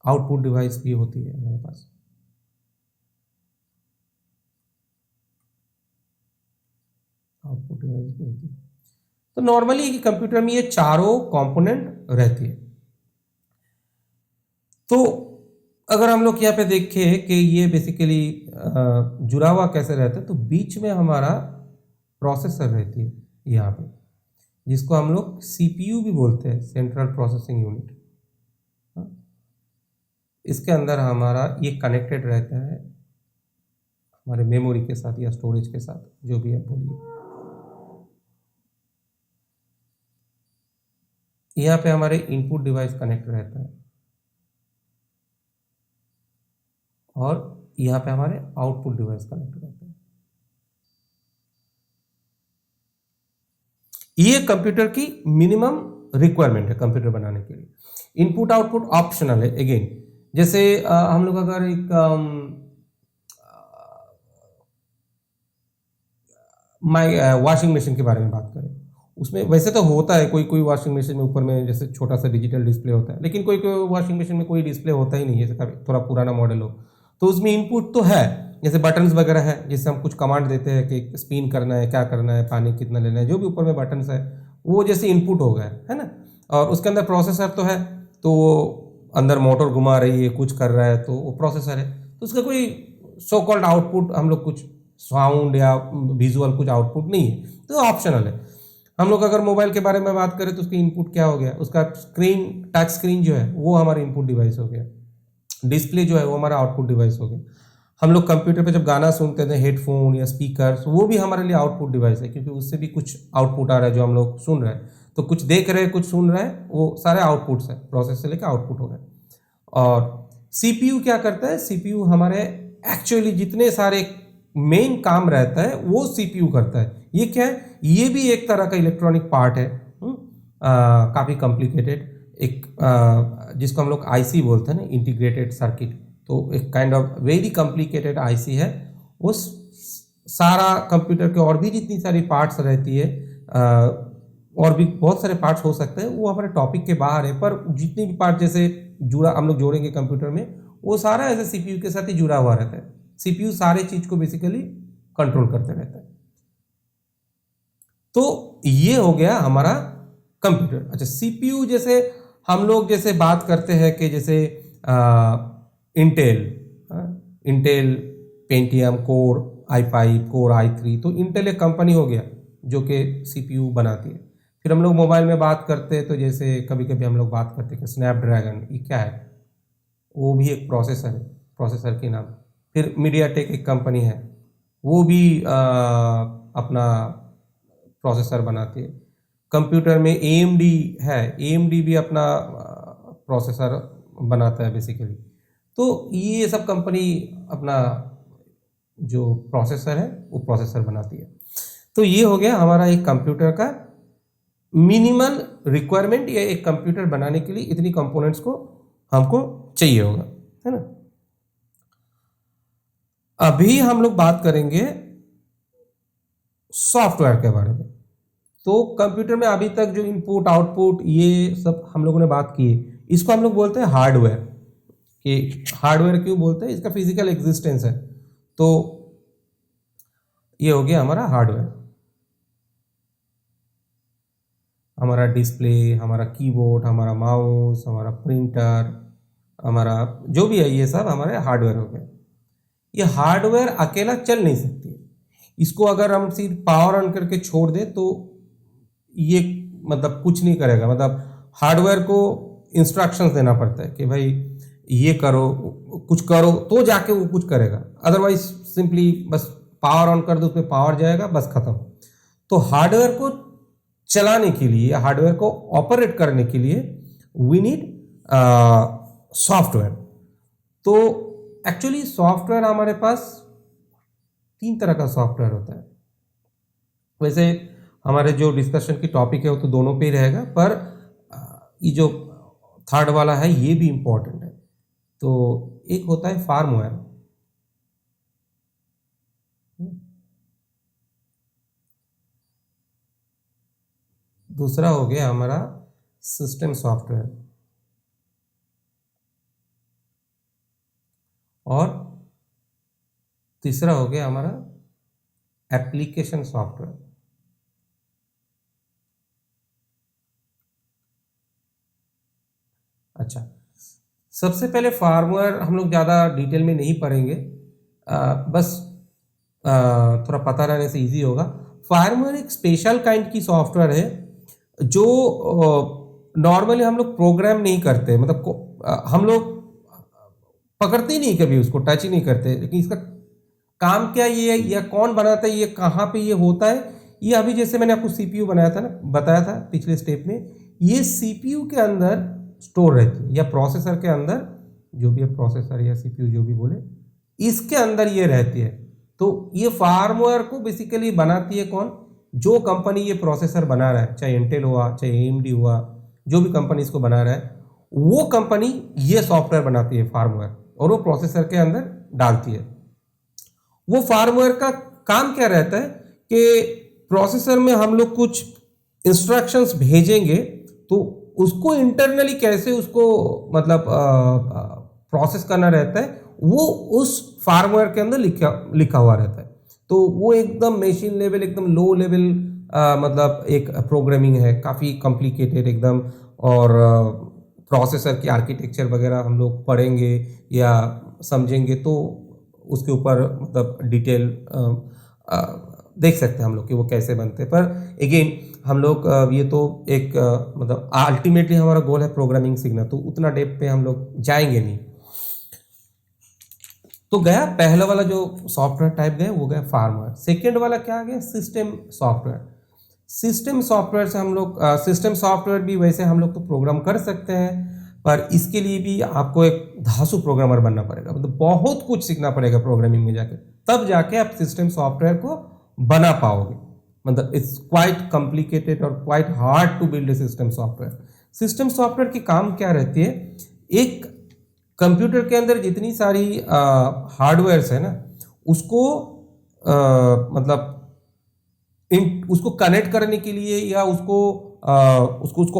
आउटपुट डिवाइस भी होती है हमारे पास। आउटपुट डिवाइस भी होती है। तो नॉर्मली कंप्यूटर में ये चारों कंपोनेंट रहती है। तो अगर हम लोग यहाँ पे देखें कि ये बेसिकली जुड़ा हुआ कैसे रहता है, तो बीच में हमारा प्रोसेसर रहती है यहाँ पे, जिसको हम लोग सीपीयू भी बोलते हैं, सेंट्रल प्रोसेसिंग यूनिट। इसके अंदर हमारा ये कनेक्टेड रहता है हमारे मेमोरी के साथ या स्टोरेज के साथ, जो भी आप बोलिए। यहाँ पे हमारे इनपुट डिवाइस कनेक्ट रहता है, और यहाँ पे हमारे आउटपुट डिवाइस कनेक्ट रहता है। ये कंप्यूटर की मिनिमम रिक्वायरमेंट है कंप्यूटर बनाने के लिए। इनपुट आउटपुट ऑप्शनल है अगेन। जैसे हम लोग अगर एक वॉशिंग मशीन के बारे में बात करें, उसमें वैसे तो होता है कोई कोई वॉशिंग मशीन में ऊपर में जैसे छोटा सा डिजिटल डिस्प्ले होता है, लेकिन कोई कोई वॉशिंग मशीन में कोई डिस्प्ले होता ही नहीं है, जैसे थोड़ा पुराना मॉडल हो तो उसमें इनपुट तो है, जैसे बटन्स वगैरह है, जिससे हम कुछ कमांड देते हैं कि स्पिन करना है, क्या करना है, पानी कितना लेना है, जो भी ऊपर में बटन्स है वो जैसे इनपुट हो गया है ना। और उसके अंदर प्रोसेसर तो है, तो वो अंदर मोटर घुमा रही है, कुछ कर रहा है, तो वो प्रोसेसर है। तो उसका कोई सो कॉल्ड आउटपुट हम लोग कुछ साउंड या विजुअल कुछ आउटपुट नहीं है, तो ऑप्शनल है। हम लोग अगर मोबाइल के बारे में बात करें तो उसकी इनपुट क्या हो गया, उसका स्क्रीन, टच स्क्रीन जो है वो हमारा इनपुट डिवाइस हो गया, डिस्प्ले जो है वो हमारा आउटपुट डिवाइस हो गया। हम लोग कंप्यूटर पे जब गाना सुनते थे, हेडफोन या स्पीकर, वो भी हमारे लिए आउटपुट डिवाइस है, क्योंकि उससे भी कुछ आउटपुट आ रहा है जो हम लोग सुन रहे हैं। तो कुछ देख रहे हैं, कुछ सुन रहे हैं, वो सारे आउटपुट्स हैं, प्रोसेस से लेकर आउटपुट हो गए। और सीपीयू क्या करता है, सीपीयू हमारे एक्चुअली जितने सारे मेन काम रहता है वो सीपीयू करता है। ये क्या है, ये भी एक तरह का इलेक्ट्रॉनिक पार्ट है। काफ़ी कॉम्प्लिकेटेड, एक जिसको हम लोग आईसी बोलते हैं ना, इंटीग्रेटेड सर्किट, तो एक kind of very complicated IC है। उस सारा कंप्यूटर के और भी जितनी सारी पार्ट्स रहती है, और भी बहुत सारे पार्ट्स हो सकते हैं, वो हमारे टॉपिक के बाहर है, पर जितनी भी पार्ट जैसे जुड़ा हम लोग जोड़ेंगे कंप्यूटर में, वो सारा ऐसे सीपीयू के साथ ही जुड़ा हुआ रहता है। सीपीयू सारे चीज को बेसिकली कंट्रोल करते रहता है। तो ये हो गया हमारा कंप्यूटर। अच्छा, सीपीयू जैसे हम लोग जैसे बात करते हैं कि जैसे Intel Pentium core i5 core i3, तो इंटेल एक कंपनी हो गया जो कि सीपीयू बनाती है। फिर हम लोग मोबाइल में बात करते हैं तो जैसे कभी कभी हम लोग बात करते हैं कि स्नैपड्रैगन, ये क्या है, वो भी एक प्रोसेसर है, प्रोसेसर के नाम। फिर मीडियाटेक एक कंपनी है, वो भी अपना प्रोसेसर बनाती है। कंप्यूटर में AMD है, AMD भी अपना प्रोसेसर बनाता है बेसिकली। तो ये सब कंपनी अपना जो प्रोसेसर है वो प्रोसेसर बनाती है। तो ये हो गया हमारा एक कंप्यूटर का मिनिमल रिक्वायरमेंट, या एक कंप्यूटर बनाने के लिए इतनी कंपोनेंट्स को हमको चाहिए होगा, है ना। अभी हम लोग बात करेंगे सॉफ्टवेयर के बारे में। तो कंप्यूटर में अभी तक जो इनपुट आउटपुट ये सब हम लोगों ने बात की, इसको हम लोग बोलते हैं हार्डवेयर। कि हार्डवेयर क्यों बोलते हैं, इसका फिजिकल एग्जिस्टेंस है। तो ये हो गया हमारा हार्डवेयर, हमारा डिस्प्ले, हमारा कीबोर्ड, हमारा माउस, हमारा प्रिंटर, हमारा जो भी है, ये सब हमारे हार्डवेयर हो गए। ये हार्डवेयर अकेला चल नहीं सकती, इसको अगर हम सिर्फ पावर ऑन करके छोड़ दें तो ये मतलब कुछ नहीं करेगा। मतलब हार्डवेयर को इंस्ट्रक्शंस देना पड़ता है कि भाई ये करो, कुछ करो, तो जाके वो कुछ करेगा। अदरवाइज सिंपली बस पावर ऑन कर दो, उसमें पावर जाएगा, बस खत्म। तो हार्डवेयर को चलाने के लिए, हार्डवेयर को ऑपरेट करने के लिए वी नीड सॉफ्टवेयर। तो एक्चुअली सॉफ्टवेयर हमारे पास 3 तरह का सॉफ्टवेयर होता है। वैसे हमारे जो डिस्कशन की टॉपिक है वो तो दोनों पे ही रहेगा, पर ये जो थर्ड वाला है ये भी इंपॉर्टेंट है। तो एक होता है फार्मवेयर, दूसरा हो गया हमारा सिस्टम सॉफ्टवेयर, और तीसरा हो गया हमारा एप्लीकेशन सॉफ्टवेयर। अच्छा, सबसे पहले फार्मवेयर हम लोग ज़्यादा डिटेल में नहीं पढ़ेंगे, बस थोड़ा पता रहने से इजी होगा। फार्मवेयर एक स्पेशल काइंड की सॉफ्टवेयर है जो नॉर्मली हम लोग प्रोग्राम नहीं करते, मतलब हम लोग पकड़ते ही नहीं, कभी उसको टच ही नहीं करते। लेकिन इसका काम क्या ये है, या कौन बनाता है, ये कहाँ पे ये होता है, ये अभी जैसे मैंने आपको सीपीयू बनाया था ना, बताया था पिछले स्टेप में, ये सीपीयू के अंदर स्टोर रहती है, या प्रोसेसर के अंदर, जो भी है प्रोसेसर या सीपीयू जो भी बोले, इसके अंदर ये रहती है। तो ये फार्मवेयर को बेसिकली बनाती है कौन, जो कंपनी ये प्रोसेसर बना रहा है, चाहे इंटेल हुआ, चाहे AMD हुआ, जो भी कंपनी इसको बना रहा है, वो कंपनी ये सॉफ्टवेयर बनाती है फार्मवेयर, और वो प्रोसेसर के अंदर डालती है। वो फार्मवेयर का काम क्या रहता है कि प्रोसेसर में हम लोग कुछ इंस्ट्रक्शंस भेजेंगे, तो उसको इंटरनली कैसे उसको मतलब प्रोसेस करना रहता है, वो उस फार्मवेयर के अंदर लिखा हुआ रहता है। तो वो एकदम मशीन लेवल, एकदम लो लेवल मतलब एक प्रोग्रामिंग है, काफ़ी कॉम्प्लिकेटेड एकदम। और प्रोसेसर की आर्किटेक्चर वगैरह हम लोग पढ़ेंगे या समझेंगे तो उसके ऊपर मतलब डिटेल देख सकते हैं हम लोग कि वो कैसे बनते हैं। पर अगेन हम लोग ये तो एक मतलब अल्टीमेटली हमारा गोल है प्रोग्रामिंग सीखना, तो उतना डेप्थ पे हम लोग जाएंगे नहीं। तो गया पहला वाला जो सॉफ्टवेयर टाइप गया वो गया फार्मवेयर। सेकेंड वाला क्या आ गया, सिस्टम सॉफ्टवेयर। सिस्टम सॉफ्टवेयर से हम लोग सिस्टम सॉफ्टवेयर भी वैसे हम लोग तो प्रोग्राम कर सकते हैं, पर इसके लिए भी आपको एक धांसू प्रोग्रामर बनना पड़ेगा, मतलब बहुत कुछ सीखना पड़ेगा प्रोग्रामिंग में जाके, तब जाके आप सिस्टम सॉफ्टवेयर को बना पाओगे। मतलब इट्स क्वाइट कॉम्प्लिकेटेड और quite hard to build a system software. System software की काम क्या रहती है, एक कंप्यूटर के अंदर जितनी सारी हार्डवेयर्स है ना, उसको मतलब उसको कनेक्ट करने के लिए या उसको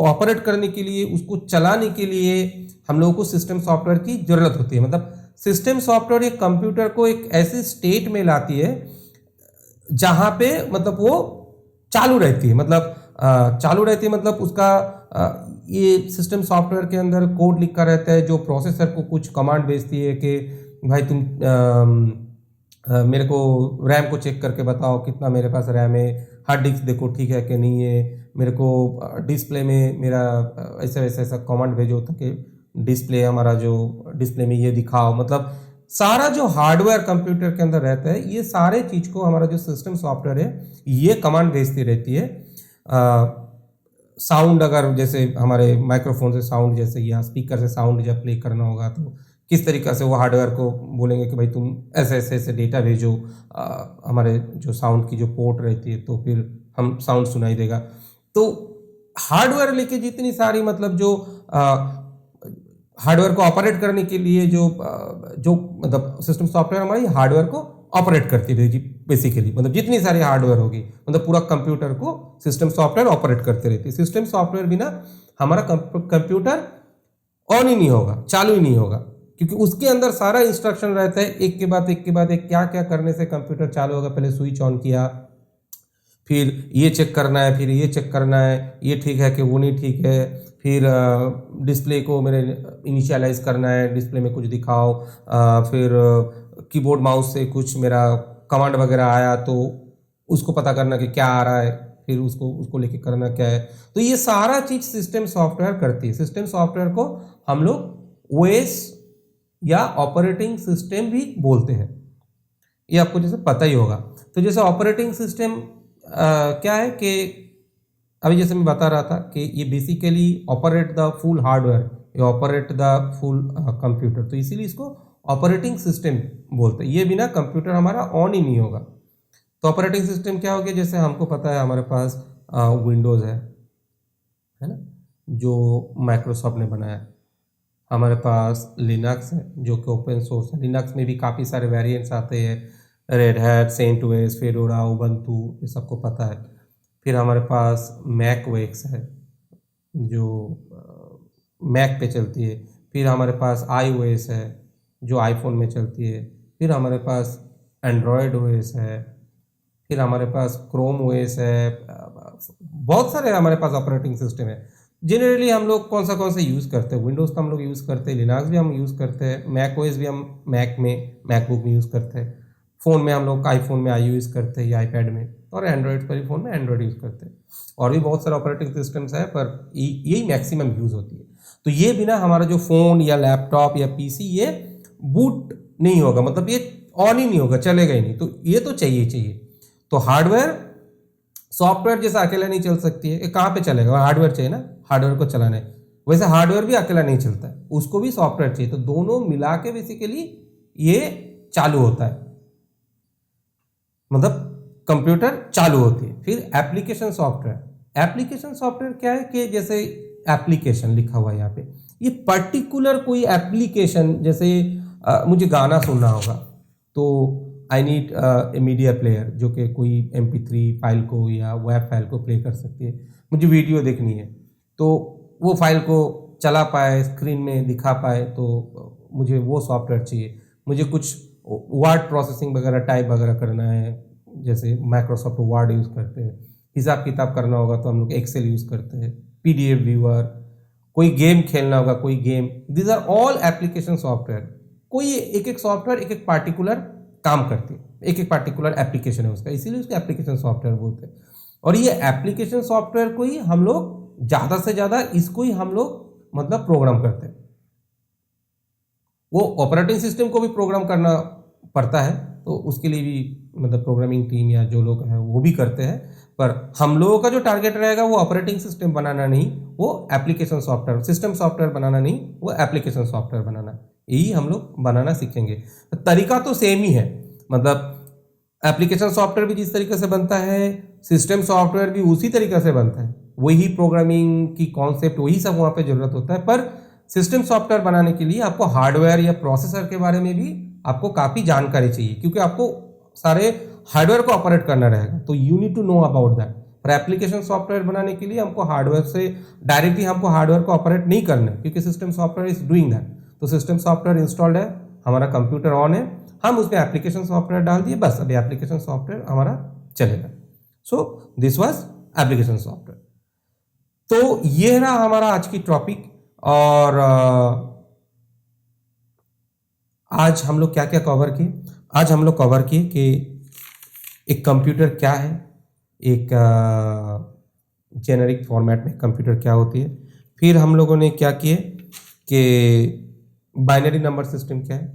ऑपरेट करने के लिए, उसको चलाने के लिए हम लोगों को सिस्टम सॉफ्टवेयर की जरूरत होती है। मतलब सिस्टम सॉफ्टवेयर एक कंप्यूटर को एक ऐसे स्टेट में लाती है जहां पे मतलब वो चालू रहती है, मतलब उसका ये सिस्टम सॉफ्टवेयर के अंदर कोड लिखा रहता है जो प्रोसेसर को कुछ कमांड भेजती है कि भाई तुम मेरे को रैम को चेक करके बताओ कितना मेरे पास रैम है, हार्ड डिस्क देखो ठीक है कि नहीं है, मेरे को डिस्प्ले में मेरा ऐसा कमांड भेजो ताकि डिस्प्ले हमारा जो डिस्प्ले में ये दिखाओ। मतलब सारा जो हार्डवेयर कंप्यूटर के अंदर रहता है, ये सारे चीज को हमारा जो सिस्टम सॉफ्टवेयर है ये कमांड भेजती रहती है। साउंड अगर जैसे हमारे माइक्रोफोन से साउंड जैसे या स्पीकर से साउंड जब प्ले करना होगा तो किस तरीक़ा से वो हार्डवेयर को बोलेंगे कि भाई तुम ऐसे ऐसे डेटा भेजो हमारे जो साउंड की जो पोर्ट रहती है, तो फिर हम साउंड सुनाई देगा। तो हार्डवेयर लेके जितनी सारी मतलब जो हार्डवेयर को ऑपरेट करने के लिए जो मतलब सिस्टम सॉफ्टवेयर हमारी हार्डवेयर को ऑपरेट करती रहेगी बेसिकली। मतलब जितनी सारी हार्डवेयर होगी मतलब पूरा कंप्यूटर को सिस्टम सॉफ्टवेयर ऑपरेट करते रहती है। सिस्टम सॉफ्टवेयर बिना हमारा कंप्यूटर ऑन ही नहीं होगा, चालू ही नहीं होगा, क्योंकि उसके अंदर सारा इंस्ट्रक्शन रहता है एक के बाद एक क्या क्या करने से कंप्यूटर चालू होगा। पहले स्विच ऑन किया, फिर ये चेक करना है, फिर ये चेक करना है ये ठीक है कि वो नहीं ठीक है, फिर डिस्प्ले को मेरे इनिशियलाइज करना है, डिस्प्ले में कुछ दिखाओ, फिर कीबोर्ड माउस से कुछ मेरा कमांड वगैरह आया तो उसको पता करना कि क्या आ रहा है, फिर उसको लेके करना क्या है। तो ये सारा चीज सिस्टम सॉफ्टवेयर करती है। सिस्टम सॉफ्टवेयर को हम लोग ओएस या ऑपरेटिंग सिस्टम भी बोलते हैं, ये आपको जैसे पता ही होगा। तो जैसे ऑपरेटिंग सिस्टम क्या है कि अभी जैसे मैं बता रहा था कि ये basically operate the full hardware, ये ऑपरेट द फुल कंप्यूटर, तो इसीलिए इसको ऑपरेटिंग सिस्टम बोलते हैं। ये बिना कंप्यूटर हमारा ऑन ही नहीं होगा। तो ऑपरेटिंग सिस्टम क्या हो गया, जैसे हमको पता है हमारे पास विंडोज़ है ना, जो माइक्रोसॉफ्ट ने बनाया। हमारे पास लिनक्स है जो कि ओपन सोर्स है। लिनक्स में भी काफ़ी सारे वेरिएंट्स आते हैं, Red Hat, CentOS, Fedora, Ubuntu, ये सबको पता है। फिर हमारे पास मैक ओएस है जो मैक पे चलती है। फिर हमारे पास iOS है जो आईफोन में चलती है। फिर हमारे पास एंड्रॉयड ओएस है। फिर हमारे पास क्रोम ओएस है। बहुत सारे हमारे पास ऑपरेटिंग सिस्टम है। जनरली हम लोग कौन से यूज़ करते हैं, विंडोज़ तो हम लोग यूज़ करते हैं, लिनक्स भी हम यूज़ करते हैं, मैक ओएस भी हम मैकबुक में यूज़ करते हैं, फ़ोन में हम लोग आईफोन में यूज़ करते हैं या आईपैड में, और एंड्रॉयड पर ही फ़ोन में एंड्रॉयड यूज़ करते हैं। और भी बहुत सारे ऑपरेटिंग सिस्टम्स है पर यही मैक्सिमम यूज़ होती है। तो ये बिना हमारा जो फ़ोन या लैपटॉप या पीसी ये बूट नहीं होगा, मतलब ये ऑन ही नहीं होगा, चलेगा ही नहीं। तो ये तो चाहिए। तो हार्डवेयर सॉफ्टवेयर जैसा अकेला नहीं चल सकती है, कहाँ पे चलेगा, हार्डवेयर चाहिए ना, हार्डवेयर को चलाना है। वैसे हार्डवेयर भी अकेला नहीं चलता है, उसको भी सॉफ्टवेयर चाहिए। तो दोनों मिला के बेसिकली ये चालू होता है, मतलब कंप्यूटर चालू होती है। फिर एप्लीकेशन सॉफ्टवेयर क्या है कि जैसे एप्लीकेशन लिखा हुआ है यहाँ पे, ये पर्टिकुलर कोई एप्लीकेशन, जैसे मुझे गाना सुनना होगा तो I need a media player जो कि कोई MP3 फाइल को या वेब फाइल को प्ले कर सकती है। मुझे वीडियो देखनी है तो वो फाइल को चला पाए, स्क्रीन में दिखा पाए, तो मुझे वो सॉफ्टवेयर चाहिए। मुझे कुछ वर्ड प्रोसेसिंग वगैरह टाइप वगैरह करना है, जैसे माइक्रोसॉफ्ट वर्ड यूज़ करते हैं। हिसाब किताब करना होगा तो हम लोग एक्सेल यूज़ करते हैं, PDF व्यूअर। कोई गेम खेलना होगा, कोई game, these are all application software. कोई एक सॉफ्टवेयर एक पार्टिकुलर काम करती है, एक पार्टिकुलर एप्लीकेशन है उसका, इसीलिए उसको एप्लीकेशन सॉफ्टवेयर बोलते हैं। और ये एप्लीकेशन सॉफ्टवेयर को ही हम लोग ज़्यादा से ज़्यादा इसको ही हम लोग मतलब प्रोग्राम करते हैं। वो ऑपरेटिंग सिस्टम को भी प्रोग्राम करना पड़ता है, तो उसके लिए भी मतलब प्रोग्रामिंग टीम या जो लोग हैं वो भी करते हैं। पर हम लोगों का जो टारगेट रहेगा वो ऑपरेटिंग सिस्टम बनाना नहीं, वो एप्लीकेशन सॉफ्टवेयर, सिस्टम सॉफ्टवेयर बनाना नहीं, वो एप्लीकेशन सॉफ्टवेयर बनाना, यही हम लोग बनाना सीखेंगे। तरीका तो सेम ही है, मतलब एप्लीकेशन सॉफ्टवेयर भी जिस तरीके से बनता है, सिस्टम सॉफ्टवेयर भी उसी तरीके से बनता है। वही प्रोग्रामिंग की कॉन्सेप्ट, वही सब वहाँ पे जरूरत होता है। पर सिस्टम सॉफ्टवेयर बनाने के लिए आपको हार्डवेयर या प्रोसेसर के बारे में भी आपको काफ़ी जानकारी चाहिए, क्योंकि आपको सारे हार्डवेयर को ऑपरेट करना रहेगा, तो you need to know about that. पर एप्लीकेशन सॉफ्टवेयर बनाने के लिए हमको हार्डवेयर से डायरेक्टली हमको हार्डवेयर को ऑपरेट नहीं करना है, क्योंकि system software is doing that. तो सिस्टम सॉफ्टवेयर इंस्टॉल्ड है, हमारा कंप्यूटर ऑन है, हम उसमें एप्लीकेशन सॉफ्टवेयर डाल दिए, बस अभी एप्लीकेशन सॉफ्टवेयर हमारा चलेगा। So this was application software. तो ये रहा हमारा आज की टॉपिक। और आज हम लोग क्या क्या कवर किए? आज हम लोग कवर किए कि एक कंप्यूटर क्या है, एक जेनरिक फॉर्मेट में कंप्यूटर क्या होती है। फिर हम लोगों ने क्या किए कि बाइनरी नंबर सिस्टम क्या है,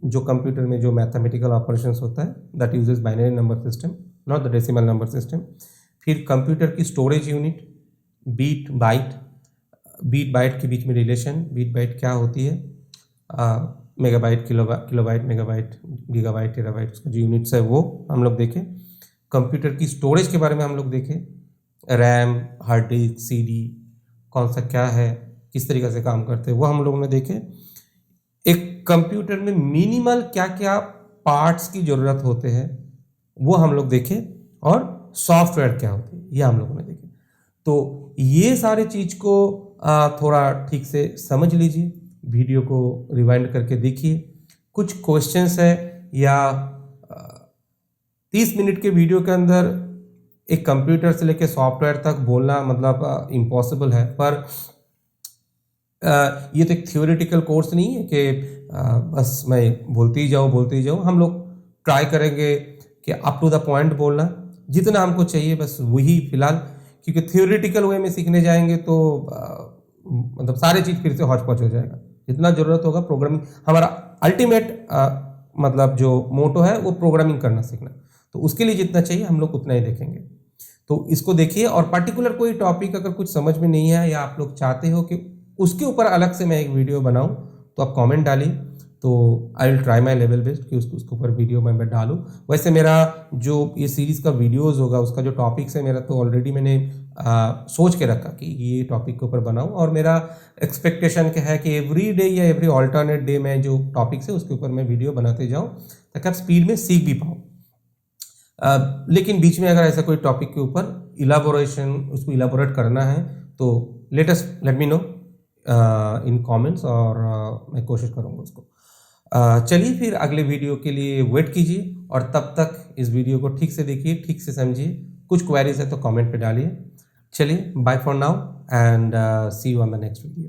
जो कंप्यूटर में जो मैथमेटिकल ऑपरेशंस होता है that uses binary number system, not the decimal number system. फिर कंप्यूटर की स्टोरेज यूनिट, बीट बाइट के बीच में रिलेशन, बीट बाइट क्या होती है, megabyte, kilobyte, megabyte, gigabyte, terabyte, उसका जो यूनिट्स है वो हम लोग देखें। कंप्यूटर की स्टोरेज के बारे में हम लोग देखें, रैम, हार्ड डिस्क, सीडी कौन सा क्या है, किस तरीके से काम करते हैं, वो हम लोगों ने देखे। एक कंप्यूटर में मिनिमल क्या क्या पार्ट्स की ज़रूरत होते हैं वो हम लोग देखें, और सॉफ्टवेयर क्या होते हैं ये हम लोगों ने देखे। तो ये सारे चीज़ को थोड़ा ठीक से समझ लीजिए, वीडियो को रिवाइंड करके देखिए। कुछ क्वेश्चंस है या 30 मिनट के वीडियो के अंदर एक कंप्यूटर से लेके सॉफ्टवेयर तक बोलना मतलब इम्पॉसिबल है। पर ये तो एक थियोरेटिकल कोर्स नहीं है कि बस मैं बोलते ही जाऊँ। हम लोग ट्राई करेंगे कि अप टू द पॉइंट बोलना, जितना हमको चाहिए बस वही फिलहाल, क्योंकि थियोरेटिकल वे में सीखने जाएंगे तो मतलब सारी चीज़ फिर से हौच-पौच हो जाएगा। जितना ज़रूरत होगा प्रोग्रामिंग, हमारा अल्टीमेट मतलब जो मोटो है वो प्रोग्रामिंग करना सीखना, तो उसके लिए जितना चाहिए हम लोग उतना ही देखेंगे। तो इसको देखिए, और पर्टिकुलर कोई टॉपिक अगर कुछ समझ में नहीं है या आप लोग चाहते हो कि उसके ऊपर अलग से मैं एक वीडियो बनाऊं, तो आप कमेंट डालिए, तो I will try my level best कि उसके ऊपर वीडियो मैं डालूं। वैसे मेरा जो ये सीरीज़ का वीडियोस होगा उसका जो टॉपिक्स है मेरा, तो ऑलरेडी मैंने सोच के रखा कि ये टॉपिक के ऊपर बनाऊं, और मेरा एक्सपेक्टेशन क्या है कि एवरी डे या एवरी ऑल्टरनेट डे में जो टॉपिक्स है उसके ऊपर मैं वीडियो बनाते जाऊँ, ताकि आप स्पीड में सीख भी पाऊँ। लेकिन बीच में अगर ऐसा कोई टॉपिक के ऊपर इलाबोरेशन, उसको इलाबोरेट करना है, तो लेट मी नो इन कमेंट्स, और मैं कोशिश करूँगा उसको। चलिए फिर अगले वीडियो के लिए वेट कीजिए, और तब तक इस वीडियो को ठीक से देखिए, ठीक से समझिए। कुछ क्वेरीज है तो कमेंट पे डालिए। चलिए, bye for now and see you on the next video.